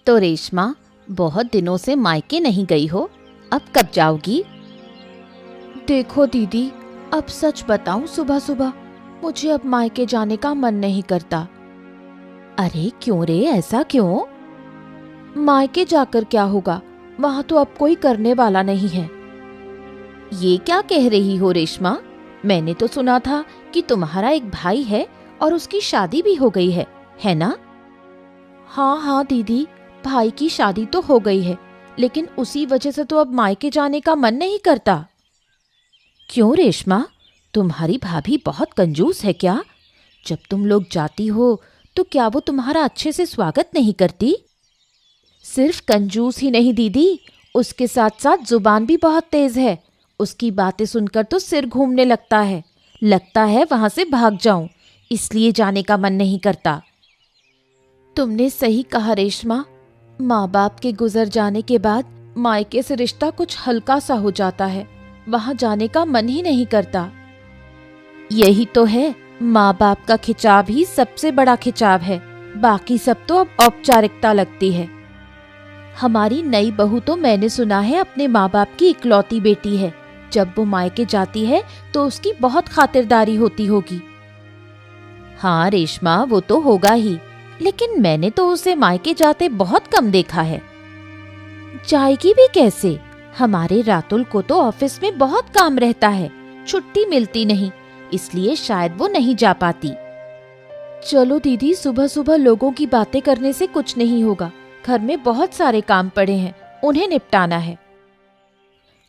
तो रेशमा, बहुत दिनों से मायके नहीं गई हो, अब कब जाओगी? देखो दीदी, अब सच बताऊं, सुबह सुबह मुझे अब मायके जाने का मन नहीं करता। अरे क्यों रे, ऐसा क्यों? मायके जाकर क्या होगा, वहां तो अब कोई करने वाला नहीं है। ये क्या कह रही हो रेशमा? मैंने तो सुना था कि तुम्हारा एक भाई है और उसकी शादी भी हो गई है ना? हाँ हाँ दीदी, भाई की शादी तो हो गई है, लेकिन उसी वजह से तो अब मायके जाने का मन नहीं करता। क्यों रेशमा, तुम्हारी भाभी बहुत कंजूस है क्या? जब तुम लोग जाती हो तो क्या वो तुम्हारा अच्छे से स्वागत नहीं करती? सिर्फ कंजूस ही नहीं दीदी, उसके साथ साथ जुबान भी बहुत तेज है। उसकी बातें सुनकर तो सिर घूमने लगता है वहां से भाग जाऊं, इसलिए जाने का मन नहीं करता। तुमने सही कहा रेशमा, माँ बाप के गुजर जाने के बाद मायके से रिश्ता कुछ हल्का सा हो जाता है, वहां जाने का मन ही नहीं करता। यही तो है, माँ बाप का खिंचाव ही सबसे बड़ा खिंचाव है, बाकी सब तो अब औपचारिकता लगती है। हमारी नई बहू तो मैंने सुना है अपने माँ बाप की इकलौती बेटी है, जब वो मायके जाती है तो उसकी बहुत खातिरदारी होती होगी। हाँ रेशमा, वो तो होगा ही, लेकिन मैंने तो उसे मायके जाते बहुत कम देखा है। जाएगी भी कैसे? हमारे रातुल को तो ऑफिस में बहुत काम रहता है, छुट्टी मिलती नहीं, इसलिए शायद वो नहीं जा पाती। चलो दीदी, सुबह सुबह लोगों की बातें करने से कुछ नहीं होगा, घर में बहुत सारे काम पड़े हैं, उन्हें निपटाना है।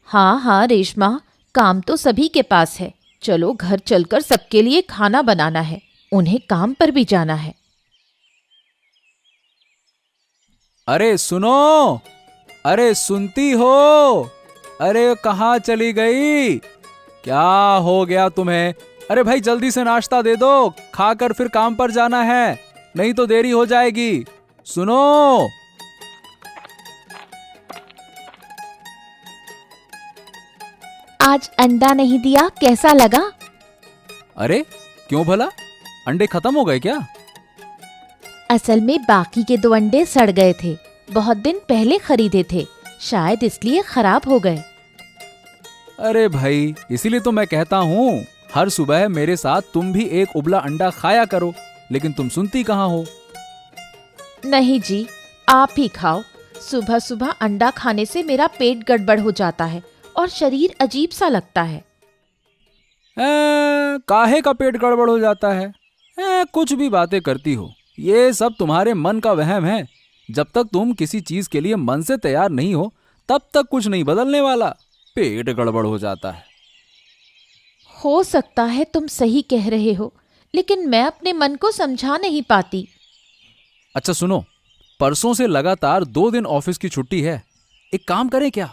हाँ हाँ रेशमा, काम तो सभी के पास है, चलो घर चलकर सबके लिए खाना बनाना है, उन्हें काम पर भी जाना है। अरे सुनो, अरे सुनती हो? अरे कहाँ चली गई? क्या हो गया तुम्हें? अरे भाई जल्दी से नाश्ता दे दो, खाकर फिर काम पर जाना है, नहीं तो देरी हो जाएगी। सुनो। आज अंडा नहीं दिया, कैसा लगा? अरे क्यों भला, अंडे खत्म हो गए क्या? असल में बाकी के 2 अंडे सड़ गए थे, बहुत दिन पहले खरीदे थे, शायद इसलिए खराब हो गए। अरे भाई, इसीलिए तो मैं कहता हूँ हर सुबह मेरे साथ तुम भी एक उबला अंडा खाया करो, लेकिन तुम सुनती कहाँ हो। नहीं जी, आप ही खाओ। सुबह सुबह अंडा खाने से मेरा पेट गड़बड़ हो जाता है और शरीर अजीब सा लगता है। काहे का पेट गड़बड़ हो जाता है? कुछ भी बातें करती हो, ये सब तुम्हारे मन का वहम है। जब तक तुम किसी चीज के लिए मन से तैयार नहीं हो, तब तक कुछ नहीं बदलने वाला, पेट गड़बड़ हो जाता है। हो सकता है तुम सही कह रहे हो, लेकिन मैं अपने मन को समझा नहीं पाती। अच्छा सुनो, परसों से लगातार 2 दिन ऑफिस की छुट्टी है, एक काम करें क्या?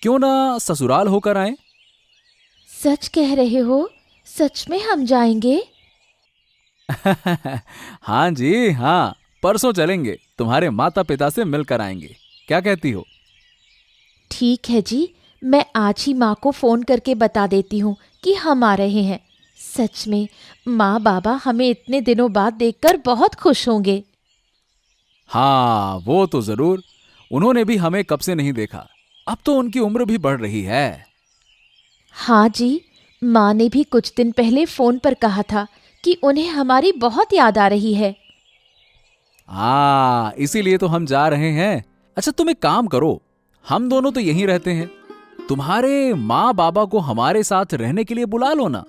क्यों ना ससुराल होकर आए? सच कह रहे हो? सच में हम जाएंगे? हाँ जी हाँ, परसों चलेंगे, तुम्हारे माता पिता से मिलकर आएंगे, क्या कहती हो? ठीक है जी, मैं आज ही माँ को फोन करके बता देती हूँ कि हम आ रहे हैं। सच में माँ बाबा हमें इतने दिनों बाद देखकर बहुत खुश होंगे। हाँ वो तो जरूर, उन्होंने भी हमें कब से नहीं देखा, अब तो उनकी उम्र भी बढ़ रही है। हाँ जी, माँ ने भी कुछ दिन पहले फोन पर कहा था कि उन्हें हमारी बहुत याद आ रही है। हाँ इसीलिए तो हम जा रहे हैं। अच्छा तुम एक काम करो, हम दोनों तो यहीं रहते हैं, तुम्हारे माँ बाबा को हमारे साथ रहने के लिए बुला लो ना।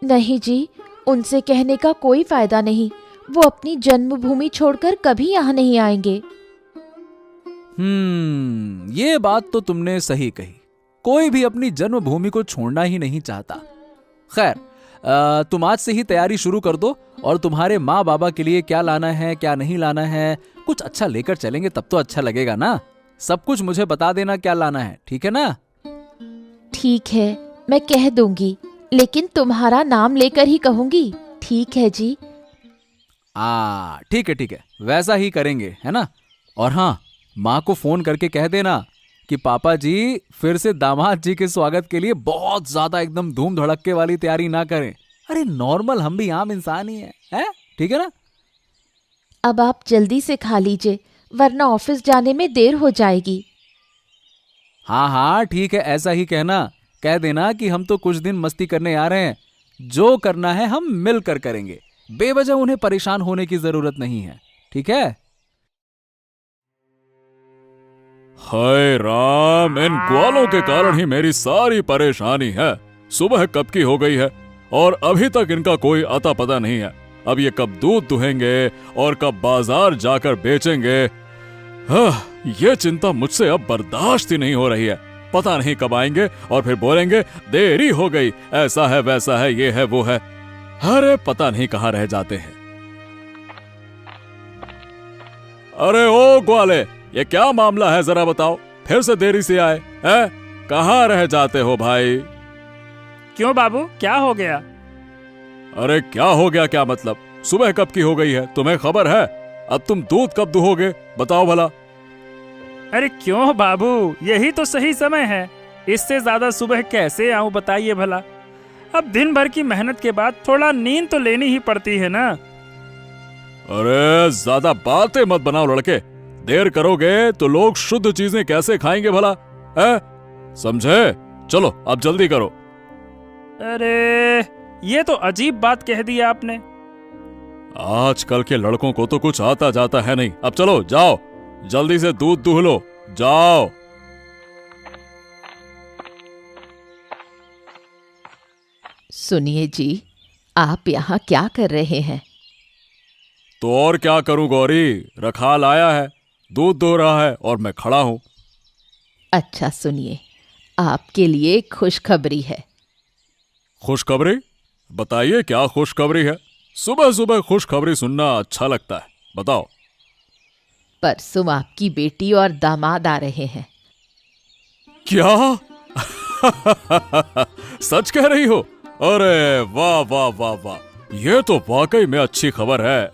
नहीं जी, उनसे कहने का कोई फायदा नहीं, वो अपनी जन्मभूमि छोड़कर कभी यहाँ नहीं आएंगे। ये बात तो तुमने सही कही, कोई भी अपनी जन्मभूमि को छोड़ना ही नहीं चाहता। खैर, तुम आज से ही तैयारी शुरू कर दो, और तुम्हारे माँ बाबा के लिए क्या लाना है क्या नहीं लाना है, कुछ अच्छा लेकर चलेंगे तब तो अच्छा लगेगा ना। सब कुछ मुझे बता देना क्या लाना है, ठीक है ना? ठीक है, मैं कह दूंगी, लेकिन तुम्हारा नाम लेकर ही कहूंगी, ठीक है जी? ठीक है, वैसा ही करेंगे, है ना? और हाँ, माँ को फोन करके कह देना कि पापा जी फिर से दामाद जी के स्वागत के लिए बहुत ज्यादा एकदम धूम धड़क्के वाली तैयारी ना करें। अरे नॉर्मल, हम भी आम इंसान ही हैं, है? ठीक है ना? अब आप जल्दी से खा लीजिए, वरना ऑफिस जाने में देर हो जाएगी। हाँ हाँ ठीक है, ऐसा ही कहना। कह देना कि हम तो कुछ दिन मस्ती करने आ रहे हैं, जो करना है हम मिलकर करेंगे। बेवजह उन्हें परेशान होने की जरूरत नहीं है, ठीक है? हाय राम, इन ग्वालों के कारण ही मेरी सारी परेशानी है। सुबह कब की हो गई है और अभी तक इनका कोई अता पता नहीं है। अब ये कब दूध दुहेंगे और कब बाजार जाकर बेचेंगे। ये चिंता मुझसे अब बर्दाश्त ही नहीं हो रही है। पता नहीं कब आएंगे और फिर बोलेंगे देरी हो गई, ऐसा है वैसा है, ये है वो है। अरे पता नहीं कहाँ रह जाते हैं। अरे ओ ग्वाले, ये क्या मामला है जरा बताओ, फिर से देरी से आए हैं? कहाँ रह जाते हो भाई? क्यों बाबू, क्या हो गया? अरे क्या हो गया, क्या मतलब? सुबह कब की हो गई है, तुम्हें खबर है? अब तुम दूध कब दुहोगे, बताओ भला। अरे क्यों बाबू, यही तो सही समय है। इससे ज्यादा सुबह कैसे आऊं बताइए भला। अब दिन भर की मेहनत के बाद थोड़ा नींद तो लेनी ही पड़ती है ना। अरे ज्यादा बातें मत बनाओ लड़के, देर करोगे तो लोग शुद्ध चीजें कैसे खाएंगे भला, है? समझे? चलो अब जल्दी करो। अरे ये तो अजीब बात कह दी आपने। आजकल के लड़कों को तो कुछ आता जाता है नहीं। अब चलो जाओ, जल्दी से दूध दुह लो, जाओ। सुनिए जी, आप यहाँ क्या कर रहे हैं? तो और क्या करूं गौरी, रखाल आया है, दूध दो रहा है और मैं खड़ा हूं। अच्छा सुनिए, आपके लिए एक खुशखबरी है। खुशखबरी? बताइए क्या खुशखबरी है? सुबह सुबह खुशखबरी सुनना अच्छा लगता है, बताओ। परसों आपकी बेटी और दामाद आ रहे हैं। क्या? सच कह रही हो? अरे वाह वाह वाह वाह, ये तो वाकई में अच्छी खबर है।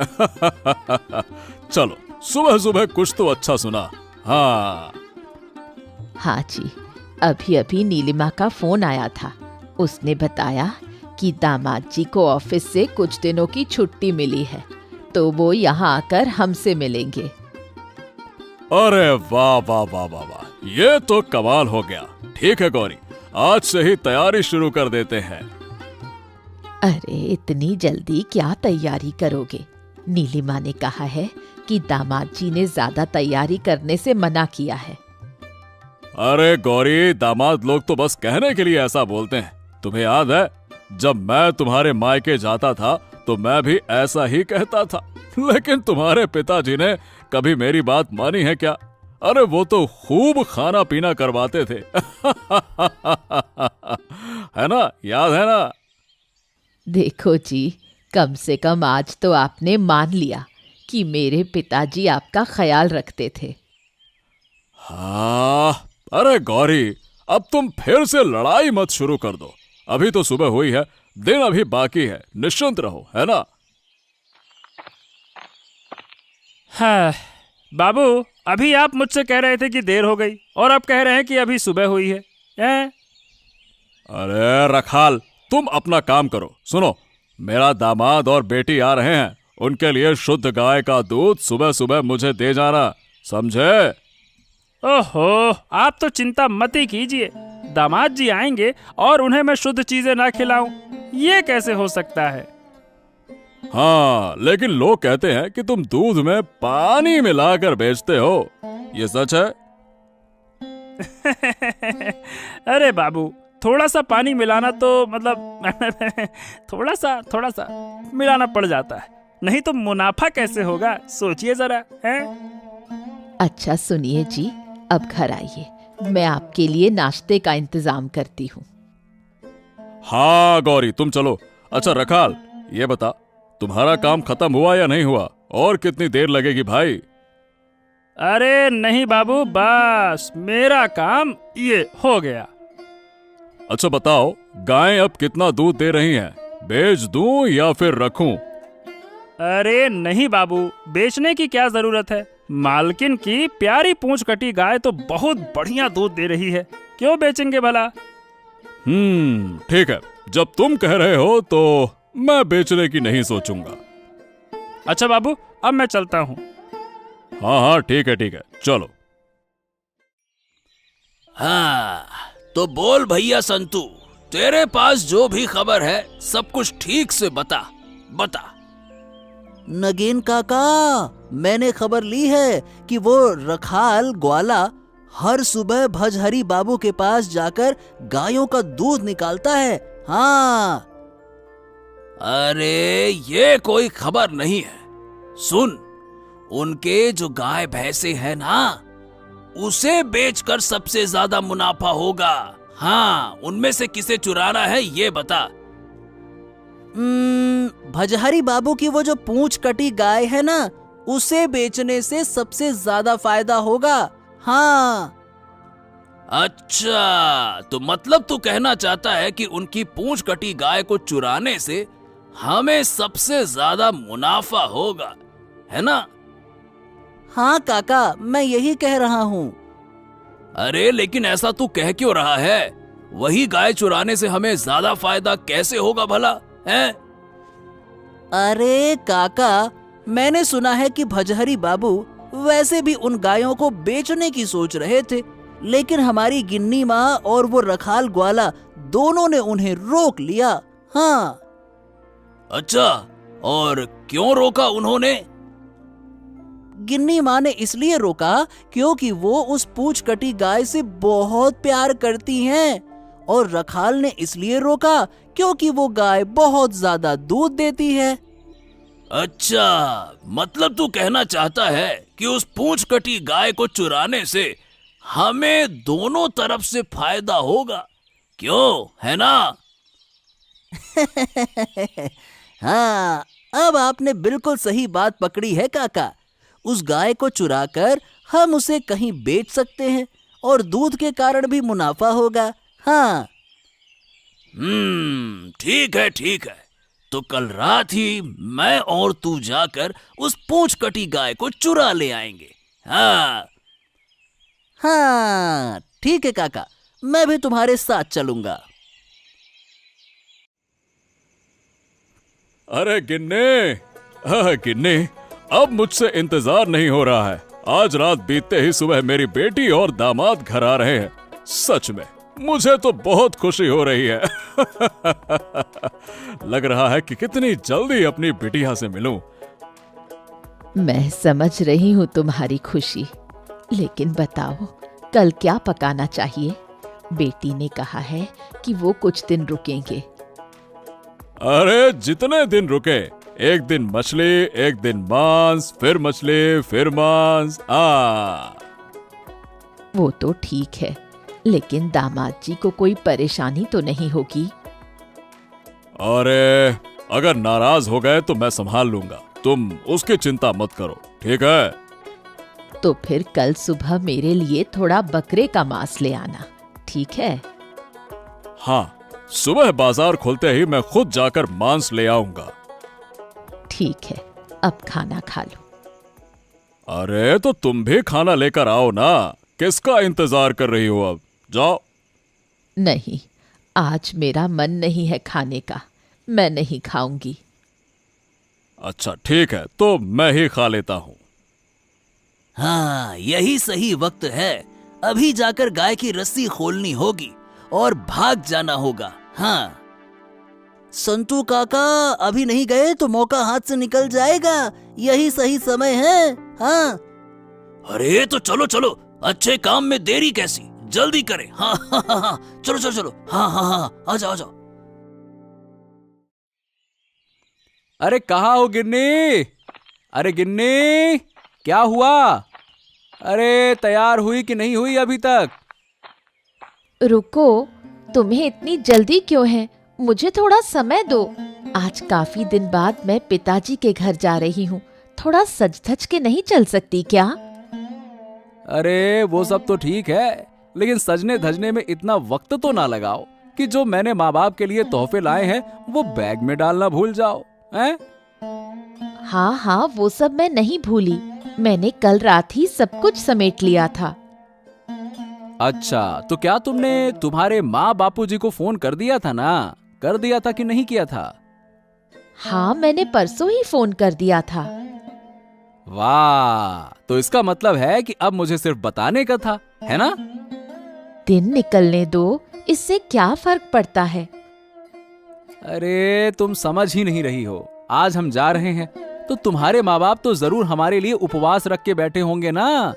चलो सुबह सुबह कुछ तो अच्छा सुना। हाँ हाँ जी, अभी अभी नीलिमा का फोन आया था। उसने बताया कि दामाद जी को ऑफिस से कुछ दिनों की छुट्टी मिली है, तो वो यहाँ आकर हमसे मिलेंगे। अरे वाह वाह वाह वाह वाह, ये तो कमाल हो गया। ठीक है गौरी, आज से ही तैयारी शुरू कर देते हैं। अरे इतनी जल्दी क्या तैयारी करोगे? नीलिमा ने कहा है कि दामाद जी ने ज्यादा तैयारी करने से मना किया है। अरे गौरी, दामाद लोग तो बस कहने के लिए ऐसा बोलते हैं। तुम्हें याद है जब मैं तुम्हारे मायके जाता था तो मैं भी ऐसा ही कहता था, लेकिन तुम्हारे पिताजी ने कभी मेरी बात मानी है क्या? अरे वो तो खूब खाना पीना करवाते थे। है ना, याद है ना? देखो जी, कम से कम आज तो आपने मान लिया कि मेरे पिताजी आपका ख्याल रखते थे। हाँ, अरे गौरी, अब तुम फिर से लड़ाई मत शुरू कर दो। अभी तो सुबह हुई है, दिन अभी बाकी है, निश्चिंत रहो, है ना? हाँ बाबू, अभी आप मुझसे कह रहे थे कि देर हो गई और अब कह रहे हैं कि अभी सुबह हुई है। अरे रखाल, तुम अपना काम करो। सुनो, मेरा दामाद और बेटी आ रहे हैं, उनके लिए शुद्ध गाय का दूध सुबह सुबह मुझे दे जाना, समझे? ओहो, आप तो चिंता मत ही कीजिए। दामाद जी आएंगे और उन्हें मैं शुद्ध चीजें ना खिलाऊं, ये कैसे हो सकता है? हाँ, लेकिन लोग कहते हैं कि तुम दूध में पानी मिलाकर बेचते हो, ये सच है? अरे बाबू, थोड़ा सा पानी मिलाना तो मतलब थोड़ा सा मिलाना पड़ जाता है, नहीं तो मुनाफा कैसे होगा, सोचिए जरा। हैं? अच्छा सुनिए जी, अब घर आइए, मैं आपके लिए नाश्ते का इंतजाम करती हूँ। हाँ गौरी, तुम चलो। अच्छा रखाल, ये बता, तुम्हारा काम खत्म हुआ या नहीं हुआ, और कितनी देर लगेगी भाई? अरे नहीं बाबू, बस मेरा काम ये हो गया। अच्छा बताओ, गायें अब कितना दूध दे रही हैं? बेच दूं या फिर रखूं? अरे नहीं बाबू, बेचने की क्या जरूरत है। मालकिन की प्यारी पूंछ कटी गाय तो बहुत बढ़िया दूध दे रही है, क्यों बेचेंगे भला? ठीक है, जब तुम कह रहे हो तो मैं बेचने की नहीं सोचूंगा। अच्छा बाबू, अब मैं चलता हूँ। हाँ हाँ ठीक है चलो। हाँ, तो बोल भैया संतू, तेरे पास जो भी खबर है सब कुछ ठीक से बता। नगेन काका, मैंने खबर ली है कि वो रखाल ग्वाला हर सुबह भजहरी बाबू के पास जाकर गायों का दूध निकालता है। हाँ। अरे ये कोई खबर नहीं है। सुन, उनके जो गाय भैंसे हैं ना, उसे बेचकर सबसे ज्यादा मुनाफा होगा। हाँ, उनमें से किसे चुराना है ये बता। भजहरी बाबू की वो जो पूंछ कटी गाय है ना, उसे बेचने से सबसे ज्यादा फायदा होगा। हाँ। अच्छा, तो मतलब तू कहना चाहता है कि उनकी पूंछ कटी गाय को चुराने से हमें सबसे ज्यादा मुनाफा होगा, है ना? हाँ काका, मैं यही कह रहा हूँ। अरे लेकिन ऐसा तू कह क्यों रहा है? वही गाय चुराने से हमें ज्यादा फायदा कैसे होगा भला, हैं? अरे काका, मैंने सुना है कि भजहरी बाबू वैसे भी उन गायों को बेचने की सोच रहे थे, लेकिन हमारी गिन्नी माँ और वो रखाल ग्वाला दोनों ने उन्हें रोक लिया। हाँ। अच्छा, और क्यों रोका उन्होंने? गिन्नी माँ ने इसलिए रोका क्योंकि वो उस पूंछ कटी गाय से बहुत प्यार करती हैं, और रखाल ने इसलिए रोका क्योंकि वो गाय बहुत ज्यादा दूध देती है। अच्छा, मतलब तू कहना चाहता है कि उस पूंछ कटी गाय को चुराने से हमें दोनों तरफ से फायदा होगा, क्यों, है ना? हाँ, अब आपने बिल्कुल सही बात पकड़ी है काका। उस गाय को चुराकर हम उसे कहीं बेच सकते हैं और दूध के कारण भी मुनाफा होगा। हाँ। ठीक है। तो कल रात ही मैं और तू जाकर उस पूंछ कटी गाय को चुरा ले आएंगे। हाँ ठीक है काका, मैं भी तुम्हारे साथ चलूंगा। अरे गिन्नी, अब मुझसे इंतजार नहीं हो रहा है। आज रात बीतते ही सुबह मेरी बेटी और दामाद घर आ रहे हैं। सच में मुझे तो बहुत खुशी हो रही है। लग रहा है कि कितनी जल्दी अपनी बिटिया से मिलूं। मैं समझ रही हूँ तुम्हारी खुशी, लेकिन बताओ कल क्या पकाना चाहिए? बेटी ने कहा है कि वो कुछ दिन रुकेंगे। अरे जितने दिन रुके, एक दिन मछली, एक दिन मांस, फिर मछली, फिर मांस। वो तो ठीक है, लेकिन दामाद जी को कोई परेशानी तो नहीं होगी? अरे अगर नाराज हो गए तो मैं संभाल लूंगा, तुम उसकी चिंता मत करो, ठीक है? तो फिर कल सुबह मेरे लिए थोड़ा बकरे का मांस ले आना, ठीक है? हाँ, सुबह बाजार खुलते ही मैं खुद जाकर मांस ले आऊंगा। ठीक है, अब खाना खा लो। अरे तो तुम भी खाना लेकर आओ ना, किसका इंतजार कर रही हो? अब जाओ। नहीं, आज मेरा मन नहीं है खाने का, मैं नहीं खाऊंगी। अच्छा ठीक है, तो मैं ही खा लेता हूँ। हाँ, यही सही वक्त है। अभी जाकर गाय की रस्सी खोलनी होगी और भाग जाना होगा। हाँ। संतू काका, अभी नहीं गए तो मौका हाथ से निकल जाएगा। यही सही समय है। हाँ। अरे तो चलो, अच्छे काम में देरी कैसी, जल्दी करें। हाँ, चलो। हाँ, आ जाओ। अरे कहाँ हो गिन्नी? अरे गिन्नी, क्या हुआ? अरे तैयार हुई कि नहीं हुई अभी तक? रुको, तुम्हें इतनी जल्दी क्यों है? मुझे थोड़ा समय दो। आज काफी दिन बाद मैं पिताजी के घर जा रही हूँ, थोड़ा सज धज के नहीं चल सकती क्या? अरे वो सब तो ठीक है, लेकिन सजने धजने में इतना वक्त तो ना लगाओ कि जो मैंने माँ बाप के लिए तोहफे लाए हैं वो बैग में डालना भूल जाओ, हैं? हाँ, वो सब मैं नहीं भूली। मैंने कल रात ही सब कुछ समेट लिया था। अच्छा, तो क्या तुमने तुम्हारे माँ बापूजी को फोन कर दिया था ना? कर दिया था कि नहीं किया था? हाँ, मैंने परसों ही फोन कर दिया था। वाह, तो इसका मतलब है कि अब मुझे सिर्फ बताने का था, है ना? दिन निकलने दो, इससे क्या फर्क पड़ता है। अरे तुम समझ ही नहीं रही हो। आज हम जा रहे हैं तो तुम्हारे माँ बाप तो जरूर हमारे लिए उपवास रख के बैठे होंगे ना।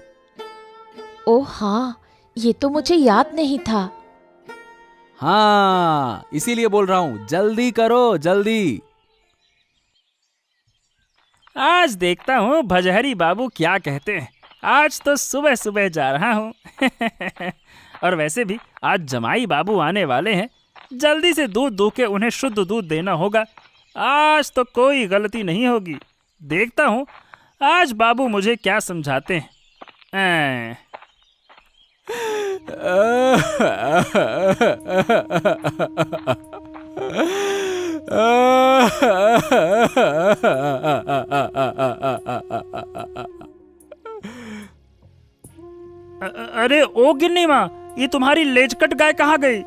ओह हाँ, ये तो मुझे याद नहीं था। हाँ, इसीलिए बोल रहा हूं, जल्दी करो, जल्दी। आज देखता हूँ भजहरी बाबू क्या कहते हैं। आज तो सुबह सुबह जा रहा हूँ। और वैसे भी आज जमाई बाबू आने वाले हैं, जल्दी से दूध दूह के उन्हें शुद्ध दूध देना होगा। आज तो कोई गलती नहीं होगी। देखता हूँ आज बाबू मुझे क्या समझाते हैं। अरे ओ गिन्नी माँ, ये तुम्हारी लेजकट गाय कहाँ गई?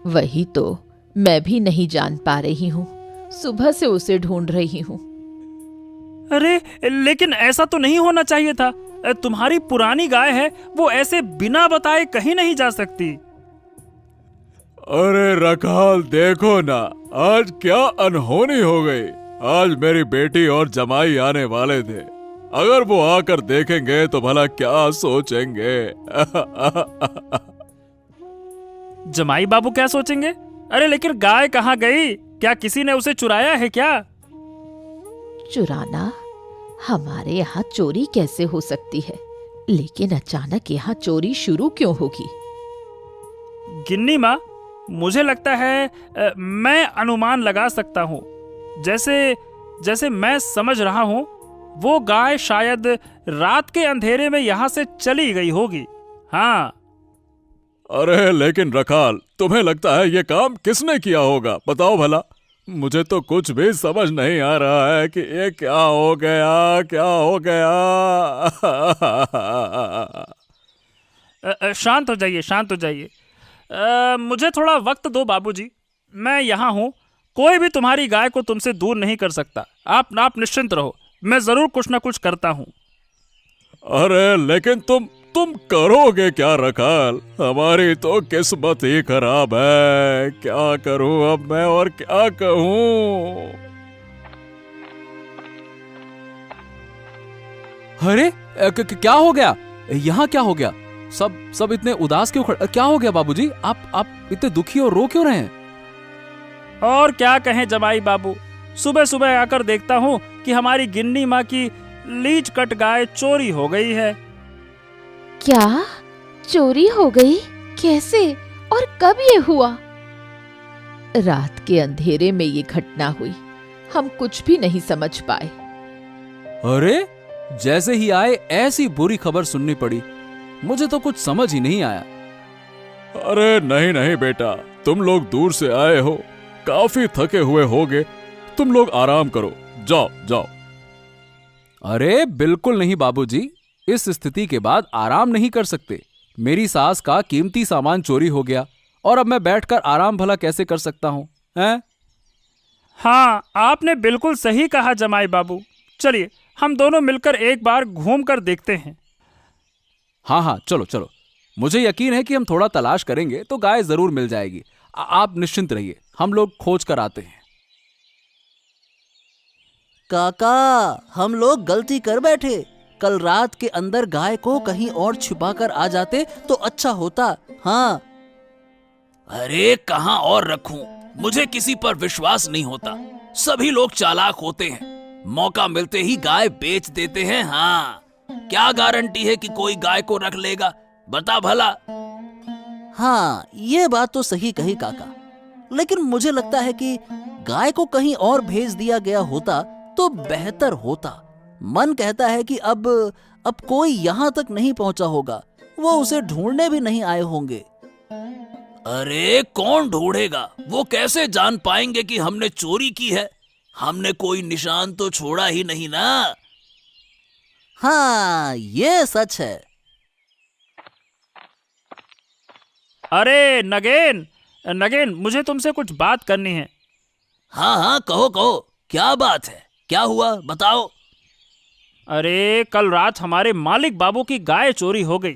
वही तो मैं भी नहीं जान पा रही हूँ, सुबह से उसे ढूंढ रही हूँ। अरे लेकिन ऐसा तो नहीं होना चाहिए था। तुम्हारी पुरानी गाय है, वो ऐसे बिना बताए कहीं नहीं जा सकती। अरे रखाल, देखो ना, आज क्या अनहोनी हो गई। आज मेरी बेटी और जमाई आने वाले थे। अगर वो आकर देखेंगे तो भला क्या सोचेंगे। जमाई बाबू क्या सोचेंगे? अरे लेकिन गाय कहाँ गई? क्या किसी ने उसे चुराया है क्या? चुराना? हमारे यहाँ चोरी कैसे हो सकती है, लेकिन अचानक यहाँ चोरी शुरू क्यों होगी? गिन्नी माँ, मुझे लगता है मैं अनुमान लगा सकता हूँ। जैसे मैं समझ रहा हूँ, वो गाय शायद रात के अंधेरे में यहाँ से चली गई होगी। हाँ। अरे लेकिन रखाल, तुम्हें लगता है ये काम किसने किया होगा? बताओ भला। मुझे तो कुछ भी समझ नहीं आ रहा है कि ये क्या हो गया, क्या हो गया। शांत हो जाइए, शांत हो जाइए। मुझे थोड़ा वक्त दो बाबूजी। मैं यहाँ हूँ, कोई भी तुम्हारी गाय को तुमसे दूर नहीं कर सकता। आप निश्चिंत रहो, मैं जरूर कुछ ना कुछ करता हूँ। अरे लेकिन तुम करोगे क्या रखाल? हमारी तो किस्मत ही खराब है। क्या करूं अब मैं और क्या कहूं? अरे क्या हो गया? यहाँ क्या हो गया? सब इतने उदास क्यों खड़े? क्या हो गया बाबूजी? आप इतने दुखी और रो क्यों रहे हैं? और क्या कहें जमाई बाबू, सुबह सुबह आकर देखता हूँ कि हमारी गिन्नी माँ की लीच कट गाय चोरी हो गई है। क्या चोरी हो गई? कैसे और कब ये हुआ? रात के अंधेरे में ये घटना हुई, हम कुछ भी नहीं समझ पाए। अरे जैसे ही आए ऐसी बुरी खबर सुननी पड़ी, मुझे तो कुछ समझ ही नहीं आया। अरे नहीं बेटा, तुम लोग दूर से आए हो, काफी थके हुए होगे, तुम लोग आराम करो, जाओ। अरे बिल्कुल नहीं बाबूजी, इस स्थिति के बाद आराम नहीं कर सकते। मेरी सास का कीमती सामान चोरी हो गया और अब मैं बैठकर आराम भला कैसे कर सकता हूं, हैं? हाँ, आपने बिल्कुल सही कहा जमाई बाबू। चलिए हम दोनों मिलकर एक बार घूम कर देखते हैं। हाँ, चलो। मुझे यकीन है कि हम थोड़ा तलाश करेंगे तो गाय जरूर मिल जाएगी। आप निश्चिंत रहिए, हम लोग खोज कर आते हैं। काका, हम लोग गलती कर बैठे। कल रात के अंदर गाय को कहीं और छुपा कर आ जाते तो अच्छा होता। हाँ। अरे कहाँ और रखूं? मुझे किसी पर विश्वास नहीं होता। सभी लोग चालाक होते हैं, मौका मिलते ही गाय बेच देते हैं। हाँ, क्या गारंटी है कि कोई गाय को रख लेगा? बता भला। हाँ, ये बात तो सही कही काका, लेकिन मुझे लगता है कि गाय को कहीं और भेज दिया गया होता तो बेहतर होता। मन कहता है कि अब कोई यहाँ तक नहीं पहुंचा होगा, वो उसे ढूंढने भी नहीं आए होंगे। अरे कौन ढूंढेगा? वो कैसे जान पाएंगे कि हमने चोरी की है? हमने कोई निशान तो छोड़ा ही नहीं ना। हाँ, ये सच है। अरे नगेन, मुझे तुमसे कुछ बात करनी है। हाँ, कहो, क्या बात है? क्या हुआ, बताओ। अरे कल रात हमारे मालिक बाबू की गाय चोरी हो गई।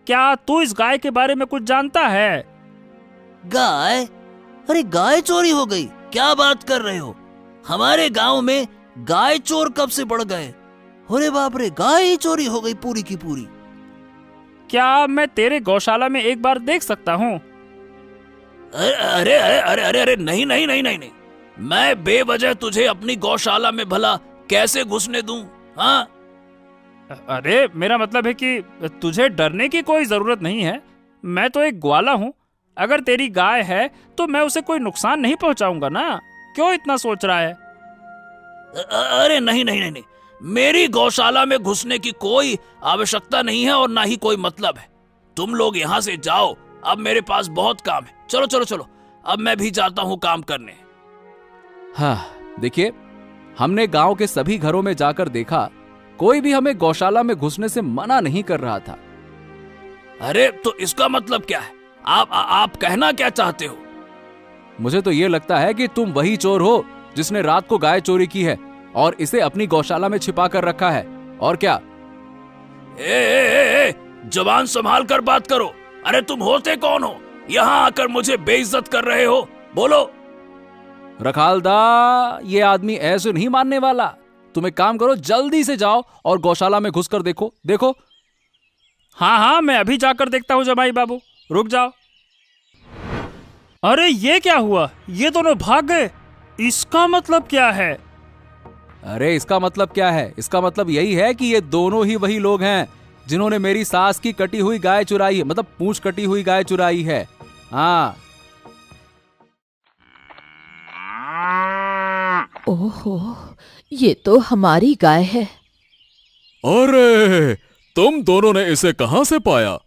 क्या तू इस गाय के बारे में कुछ जानता है? गाय? अरे गाय चोरी हो गई? क्या बात कर रहे हो? हमारे गांव में गाय चोर कब से बढ़ गए? अरे बाप रे, गाय ही चोरी हो गई पूरी की पूरी। क्या मैं तेरे गौशाला में एक बार देख सकता हूँ? अरे अरे अरे अरे अरे अरे नहीं नहीं नहीं नहीं नहीं, मैं बेवजह तुझे अपनी गौशाला में भला कैसे घुसने दूं? हाँ, अरे मेरा मतलब है कि तुझे डरने की कोई जरूरत नहीं है। मैं तो एक ग्वाला हूँ। अगर तेरी गाय है तो मैं उसे कोई नुकसान नहीं पहुंचाऊंगा ना। क्यों इतना सोच रहा है? अरे नहीं नहीं नहीं नहीं, मेरी गौशाला में घुसने की कोई आवश्यकता नहीं है और ना ही कोई मतलब है। तुम लोग यहाँ से जाओ, अब मेरे पास बहुत काम है। चलो चलो चलो, अब मैं भी जाता हूँ काम करने। हाँ देखिए, हमने गांव के सभी घरों में जाकर देखा, कोई भी हमें गौशाला में घुसने से मना नहीं कर रहा था। अरे तो इसका मतलब क्या है? आप कहना क्या चाहते हो? मुझे तो ये लगता है कि तुम वही चोर हो जिसने रात को गाय चोरी की है और इसे अपनी गौशाला में छिपा कर रखा है। और क्या? ए, जुबान संभाल कर बात करो। अरे तुम होते कौन हो? यहाँ आकर मुझे बेइज्जत कर रहे हो? बोलो। रखालदा, ये आदमी ऐसे नहीं मानने वाला। तुम एक काम करो, जल्दी से जाओ और गौशाला में घुसकर देखो। देखो। हाँ हाँ, मैं अभी जाकर देखता हूँ जमाई बाबू। रुक जाओ। अरे ये क्या हुआ? ये दोनों भाग गए। इसका मतलब क्या है? अरे इसका मतलब क्या है? इसका मतलब यही है कि ये दोनों ही वही लोग हैं जिन्होंने मेरी सास की कटी हुई गाय चुराई है, मतलब पूंछ कटी हुई गाय चुराई है। हाँ। ओहो, ये तो हमारी गाय है। अरे तुम दोनों ने इसे कहां से पाया?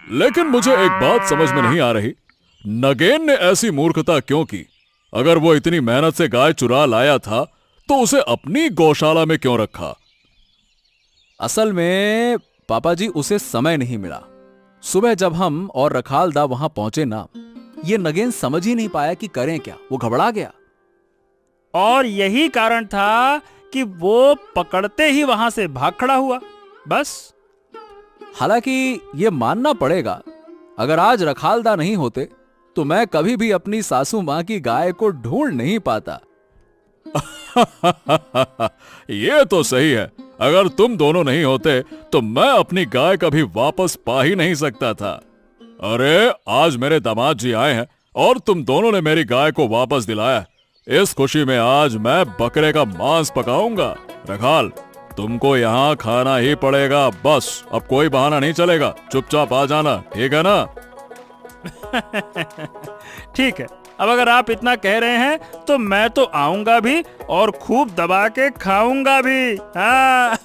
लेकिन मुझे एक बात समझ में नहीं आ रही, नगेन ने ऐसी मूर्खता क्यों की? अगर वो इतनी मेहनत से गाय चुरा लाया था तो उसे अपनी गौशाला में क्यों रखा? असल में पापा जी, उसे समय नहीं मिला। सुबह जब हम और रखालदा वहां पहुंचे ना, ये नगेन समझ ही नहीं पाया कि करें क्या। वो घबरा गया। और यही कारण था कि वो पकड़ते ही वहां से भाग खड़ा हुआ, बस। हालांकि ये मानना पड़ेगा, अगर आज रखालदा नहीं होते तो मैं कभी भी अपनी सासू मां की गाय को ढूंढ नहीं पाता। ये तो सही है, अगर तुम दोनों नहीं होते तो मैं अपनी गाय कभी वापस पा ही नहीं सकता था। अरे आज मेरे दामाद जी आए हैं और तुम दोनों ने मेरी गाय को वापस दिलाया। इस खुशी में आज मैं बकरे का मांस पकाऊंगा। रखाल, तुमको यहाँ खाना ही पड़ेगा, बस। अब कोई बहाना नहीं चलेगा, चुपचाप आ जाना, ठीक है ना? ठीक है, अब अगर आप इतना कह रहे हैं तो मैं तो आऊंगा भी और खूब दबा के खाऊंगा भी। हाँ।